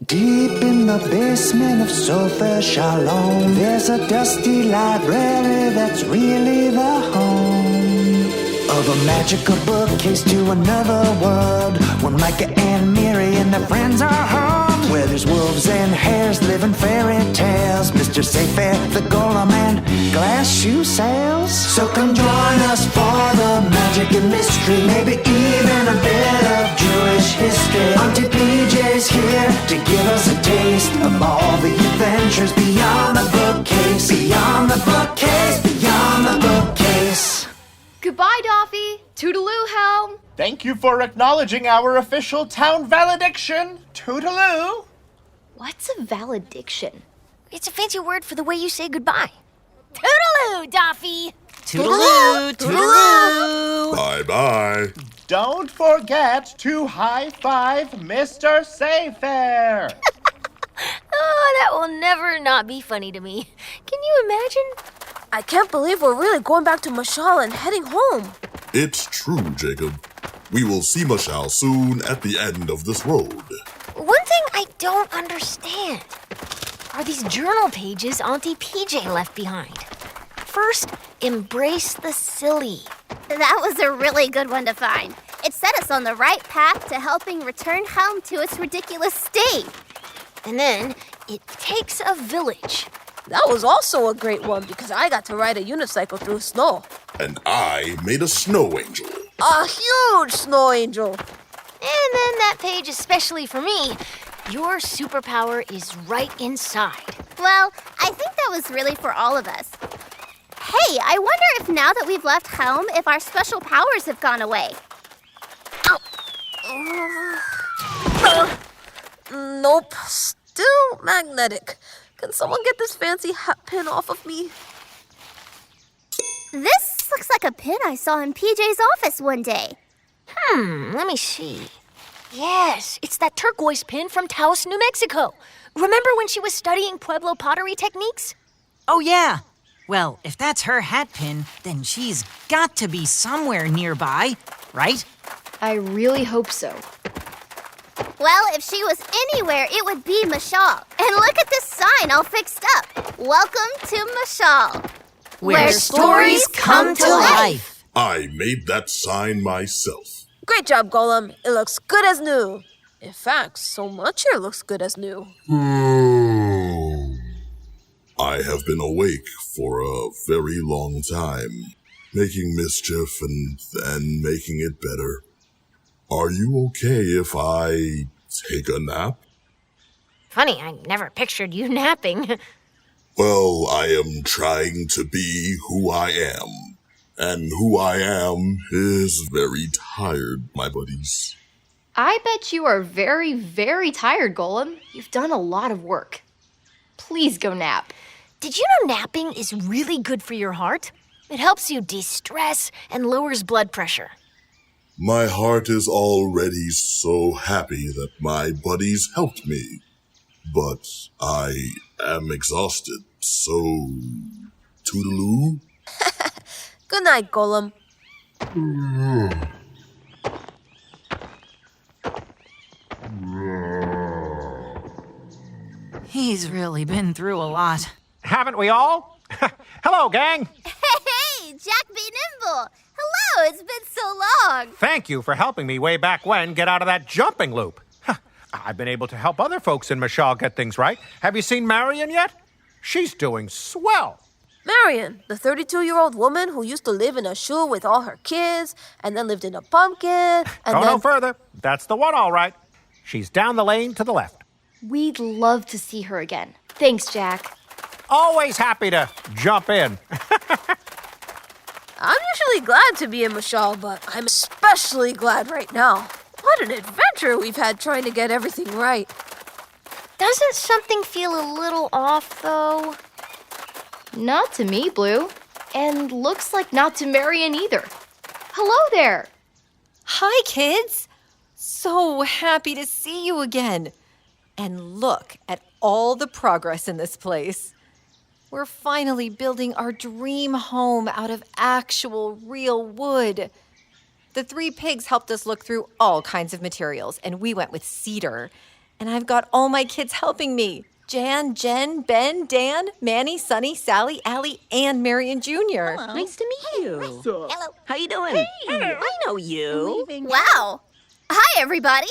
Deep in the basement of Saifair Shalom, there's a dusty library that's really the home of a magical bookcase to another world, where Micah and Miri and their friends are home, where there's wolves and hares living fairy tales, Mr. Saifair, the Golem, and glass shoe sales. So come join us for the magic and mystery, maybe even a bit of Jewish history. Auntie PJ's here to give us a taste of all the adventures beyond the bookcase, beyond the bookcase, beyond the bookcase. Goodbye, Dafi. Toodaloo, Helm. Thank you for acknowledging our official town valediction. Toodaloo. What's a valediction? It's a fancy word for the way you say goodbye. Toodaloo, Dafi. Toodaloo, toodaloo. Bye-bye. Don't forget to high-five Mr. Saifair. Oh, that will never not be funny to me. Can you imagine? I can't believe we're really going back to Mashal and heading home. It's true, Jacob. We will see Mashal soon at the end of this road. One thing I don't understand are these journal pages Auntie PJ left behind. First, embrace the silly. That was a really good one to find. It set us on the right path to helping return Helm to its ridiculous state. And then, it takes a village. That was also a great one because I got to ride a unicycle through snow. And I made a snow angel. A huge snow angel. And then that page especially for me. Your superpower is right inside. Well, I think that was really for all of us. Hey, I wonder if now that we've left Helm, if our special powers have gone away. Nope, still magnetic. Can someone get this fancy hat pin off of me? This looks like a pin I saw in PJ's office one day. Let me see. Yes, it's that turquoise pin from Taos, New Mexico. Remember when she was studying Pueblo pottery techniques? Oh, yeah. Well, if that's her hat pin, then she's got to be somewhere nearby, right? I really hope so. Well, if she was anywhere, it would be Mashal. And look at this sign all fixed up. Welcome to Mashal, Where stories come to life. I made that sign myself. Great job, Golem. It looks good as new. In fact, so much it looks good as new. I have been awake for a very long time, making mischief and making it better. Are you okay if I take a nap? Funny, I never pictured you napping. Well, I am trying to be who I am. And who I am is very tired, my buddies. I bet you are very, very tired, Golem. You've done a lot of work. Please go nap. Did you know napping is really good for your heart? It helps you de-stress and lowers blood pressure. My heart is already so happy that my buddies helped me. But I am exhausted, so... Toodaloo? Good night, Golem. He's really been through a lot. Haven't we all? Hello, gang. Hey, Jack be nimble. Hello, it's been so long. Thank you for helping me way back when get out of that jumping loop. I've been able to help other folks in Mashal get things right. Have you seen Marion yet? She's doing swell. Marion, the 32-year-old woman who used to live in a shoe with all her kids, and then lived in a pumpkin, and Go no further. That's the one, all right. She's down the lane to the left. We'd love to see her again. Thanks, Jack. Always happy to jump in. I'm usually glad to be in Mashal, but I'm especially glad right now. What an adventure we've had trying to get everything right. Doesn't something feel a little off, though? Not to me, Blue. And looks like not to Marion either. Hello there. Hi, kids. So happy to see you again. And look at all the progress in this place. We're finally building our dream home out of actual, real wood. The 3 pigs helped us look through all kinds of materials, and we went with cedar. And I've got all my kids helping me. Jan, Jen, Ben, Dan, Manny, Sunny, Sally, Alli, and Marion Jr. Nice to meet you. Hello. How you doing? Hey, I know you. Wow. Hi, everybody.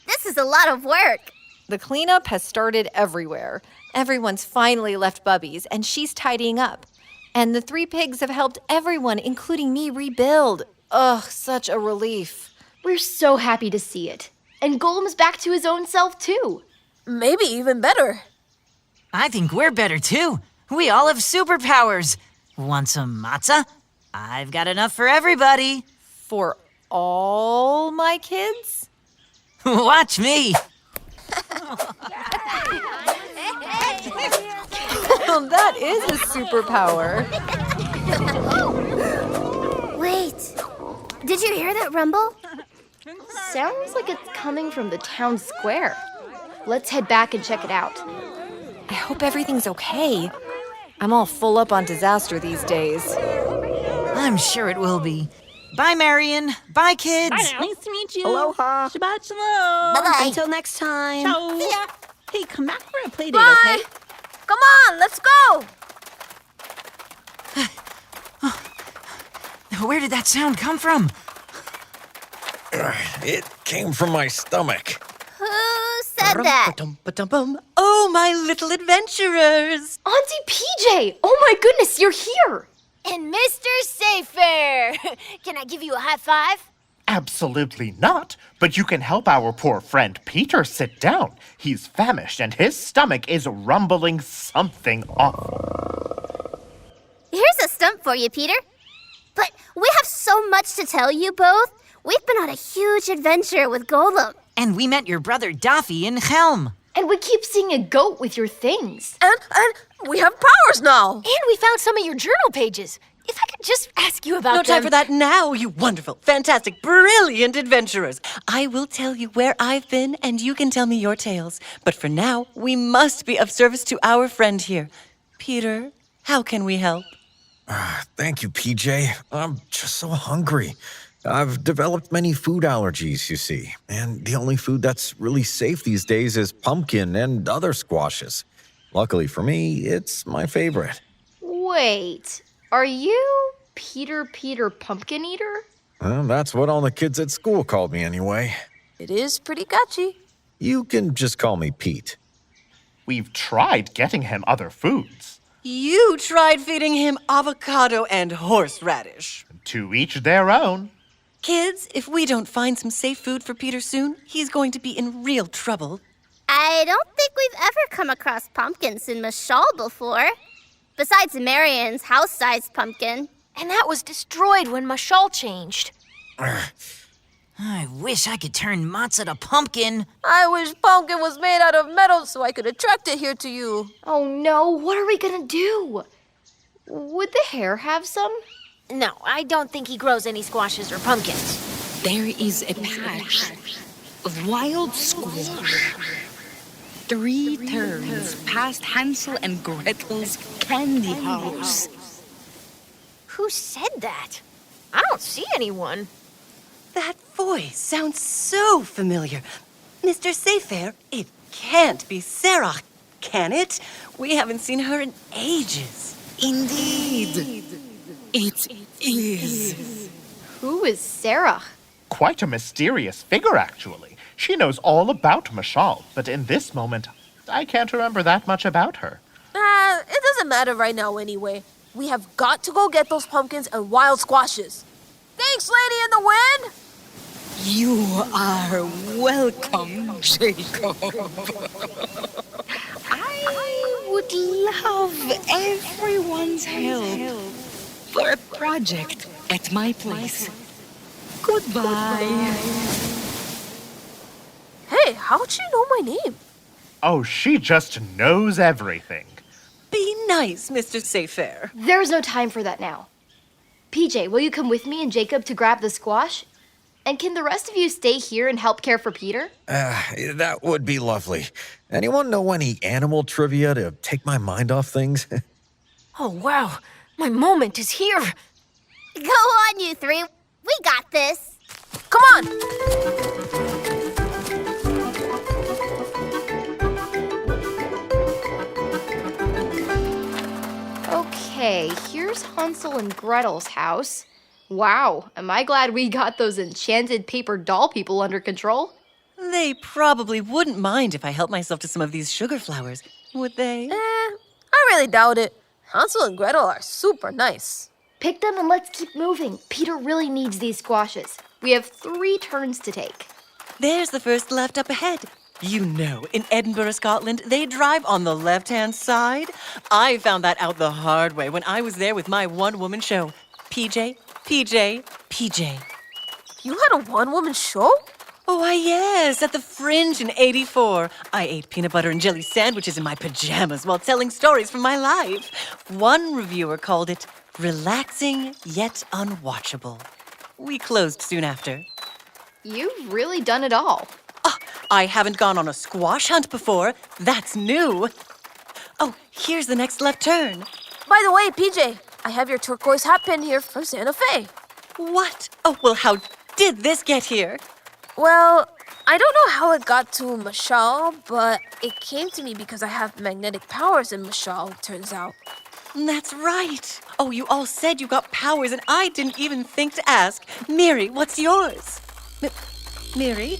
This is a lot of work. The cleanup has started everywhere. Everyone's finally left Bubby's, and she's tidying up. And the 3 pigs have helped everyone, including me, rebuild. Ugh, such a relief. We're so happy to see it. And Golem's back to his own self, too. Maybe even better. I think we're better too. We all have superpowers. Want some matzah? I've got enough for everybody. For all my kids? Watch me. Well, that is a superpower. Wait. Did you hear that rumble? Sounds like it's coming from the town square. Let's head back and check it out. I hope everything's okay. I'm all full up on disaster these days. I'm sure it will be. Bye, Marion. Bye, kids. Nice to meet you. Aloha. Shabbat shalom. Bye-bye. Until next time. Ciao. See ya. Hey, come back for a play date, Bye. okay? Come on, let's go. Where did that sound come from? It came from my stomach. Who said that? Oh, my little adventurers! Auntie PJ! Oh my goodness, you're here! And Mr. Saifair. Can I give you a high five? Absolutely not. But you can help our poor friend Peter sit down. He's famished and his stomach is rumbling something awful. Here's a stump for you, Peter. But we have so much to tell you both. We've been on a huge adventure with Golem. And we met your brother Dafi in Helm. And we keep seeing a goat with your things. And we have powers now. And we found some of your journal pages. If I could just ask you about No them. time for that now, you wonderful, fantastic, brilliant adventurers. I will tell you where I've been, and you can tell me your tales. But for now, we must be of service to our friend here. Peter, how can we help? Thank you, PJ. I'm just so hungry. I've developed many food allergies, you see. And the only food that's really safe these days is pumpkin and other squashes. Luckily for me, it's my favorite. Wait, are you Peter Pumpkin Eater? Well, that's what all the kids at school called me anyway. It is pretty catchy. You can just call me Pete. We've tried getting him other foods. You tried feeding him avocado and horseradish. To each their own. Kids, if we don't find some safe food for Peter soon, he's going to be in real trouble. I don't think we've ever come across pumpkins in Mashal before. Besides Marion's house-sized pumpkin. And that was destroyed when Mashal changed. I wish I could turn matzah to pumpkin. I wish pumpkin was made out of metal so I could attract it here to you. Oh no, what are we gonna do? Would the hare have some? No, I don't think he grows any squashes or pumpkins. There is a patch of wild squash. 3 turns past Hansel and Gretel's candy house. Who said that? I don't see anyone. That voice sounds so familiar. Mr. Saifair, it can't be Serach, can it? We haven't seen her in ages. Indeed. It is. Who is Serach? Quite a mysterious figure, actually. She knows all about Mashal, but in this moment, I can't remember that much about her. It doesn't matter right now anyway. We have got to go get those pumpkins and wild squashes. Thanks, Lady in the Wind! You are welcome, Jacob. I would love everyone's help for a project at my place. Goodbye. Hey, how'd she know my name? Oh, she just knows everything. Be nice, Mr. Saifair. There's no time for that now. PJ, will you come with me and Jacob to grab the squash? And can the rest of you stay here and help care for Peter? That would be lovely. Anyone know any animal trivia to take my mind off things? Oh, wow. My moment is here. Go on, you 3. We got this. Come on! Okay, here's Hansel and Gretel's house. Wow, am I glad we got those enchanted paper doll people under control? They probably wouldn't mind if I helped myself to some of these sugar flowers, would they? I really doubt it. Hansel and Gretel are super nice. Pick them and let's keep moving. Peter really needs these squashes. We have 3 turns to take. There's the first left up ahead. You know, in Edinburgh, Scotland, they drive on the left-hand side. I found that out the hard way when I was there with my one-woman show. PJ. You had a one-woman show? Oh, why, yes, at the Fringe in '84. I ate peanut butter and jelly sandwiches in my pajamas while telling stories from my life. One reviewer called it relaxing yet unwatchable. We closed soon after. You've really done it all. Oh, I haven't gone on a squash hunt before. That's new. Oh, here's the next left turn. By the way, PJ, I have your turquoise hat pin here from Santa Fe. What? Oh, well, how did this get here? Well, I don't know how it got to Mashal, but it came to me because I have magnetic powers in Mashal, it turns out. That's right. Oh, you all said you got powers, and I didn't even think to ask. Miri, what's yours? Miri?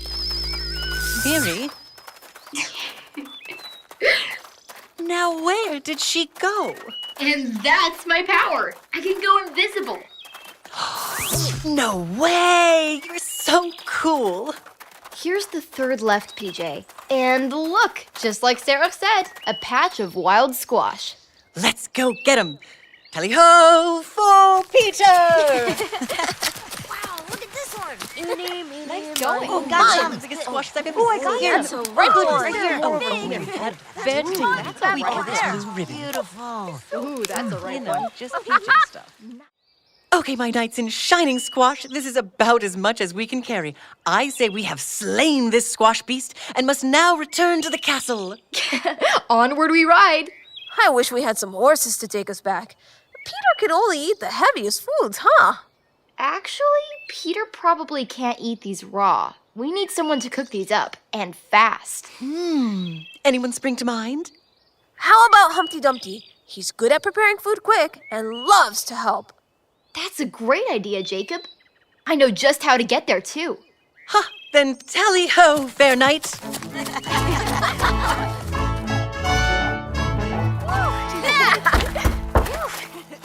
Now where did she go? And that's my power. I can go invisible. No way! You're so cool. Here's the 3rd left, PJ. And look, just like Serach said, a patch of wild squash. Let's go get 'em. Tally-ho for Peter! Wow, look at this one. Nice going. Oh, gotcha. The biggest squash I've ever seen. Here, That's a right right here. Oh, That's a right one. blue ribbon. Beautiful. Ooh, that's a right You know, one. just PJ stuff. Okay, my knights in shining squash, this is about as much as we can carry. I say we have slain this squash beast and must now return to the castle. Onward we ride. I wish we had some horses to take us back. Peter can only eat the heaviest foods, huh? Actually, Peter probably can't eat these raw. We need someone to cook these up, and fast. Anyone spring to mind? How about Humpty Dumpty? He's good at preparing food quick and loves to help. That's a great idea, Jacob. I know just how to get there, too. Ha! Then tally-ho, fair knight.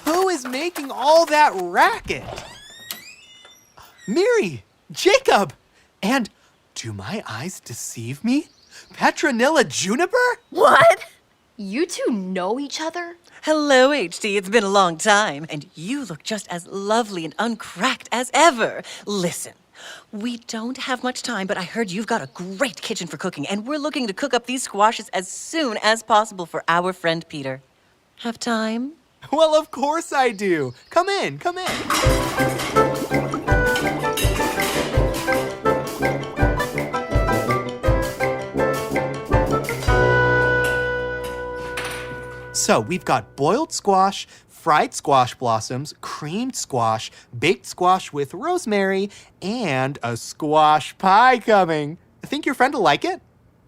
Who is making all that racket? Miri, Jacob, and do my eyes deceive me? Petronilla Juniper? What? You 2 know each other? Hello, HD. It's been a long time, and you look just as lovely and uncracked as ever. Listen, we don't have much time, but I heard you've got a great kitchen for cooking, and we're looking to cook up these squashes as soon as possible for our friend Peter. Have time? Well, of course I do. Come in, come in. So we've got boiled squash, fried squash blossoms, creamed squash, baked squash with rosemary, and a squash pie coming. I think your friend will like it.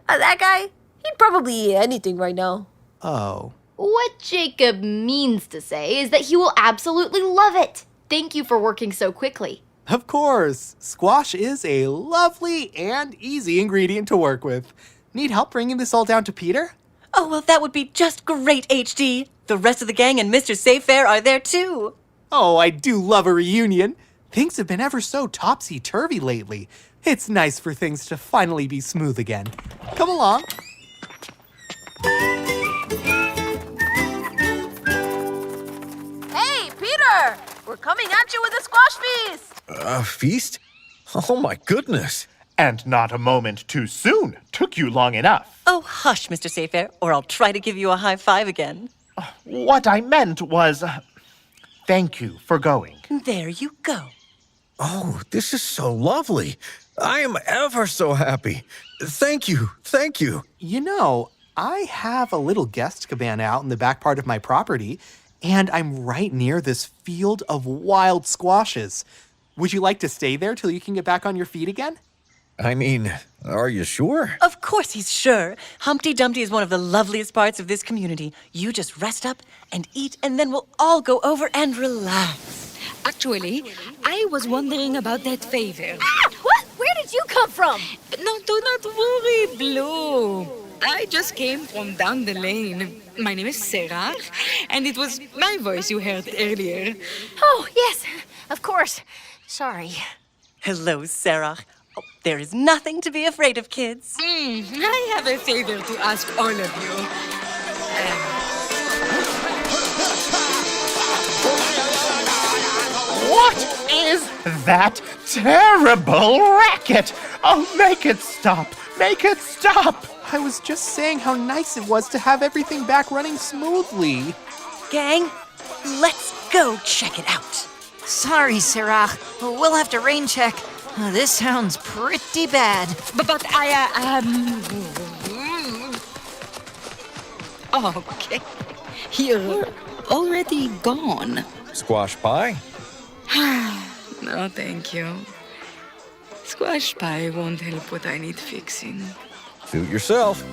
That guy? He'd probably eat anything right now. Oh. What Jacob means to say is that he will absolutely love it. Thank you for working so quickly. Of course. Squash is a lovely and easy ingredient to work with. Need help bringing this all down to Peter? Oh, well, that would be just great, HD. The rest of the gang and Mr. Saifair are there, too. Oh, I do love a reunion. Things have been ever so topsy-turvy lately. It's nice for things to finally be smooth again. Come along. Hey, Peter! We're coming at you with a squash feast! A feast? Oh my goodness. And not a moment too soon. Took you long enough. Oh, hush, Mr. Saifair, or I'll try to give you a high five again. What I meant was, thank you for going. There you go. Oh, this is so lovely. I am ever so happy. Thank you, thank you. You know, I have a little guest cabana out in the back part of my property, and I'm right near this field of wild squashes. Would you like to stay there till you can get back on your feet again? I mean, are you sure? Of course he's sure. Humpty Dumpty is one of the loveliest parts of this community. You just rest up and eat, and then we'll all go over and relax. Actually, I was wondering about that favor. Ah! What? Where did you come from? No, do not worry, Blue. I just came from down the lane. My name is Serach, and it was my voice you heard earlier. Oh, yes, of course. Sorry. Hello, Serach. Oh, there is nothing to be afraid of, kids. I have a favor to ask all of you. What is that terrible racket? Oh, make it stop! Make it stop! I was just saying how nice it was to have everything back running smoothly. Gang, let's go check it out. Sorry, Serach. We'll have to rain check. This sounds pretty bad. But okay. You're already gone. Squash pie? No, thank you. Squash pie won't help what I need fixing. Suit yourself.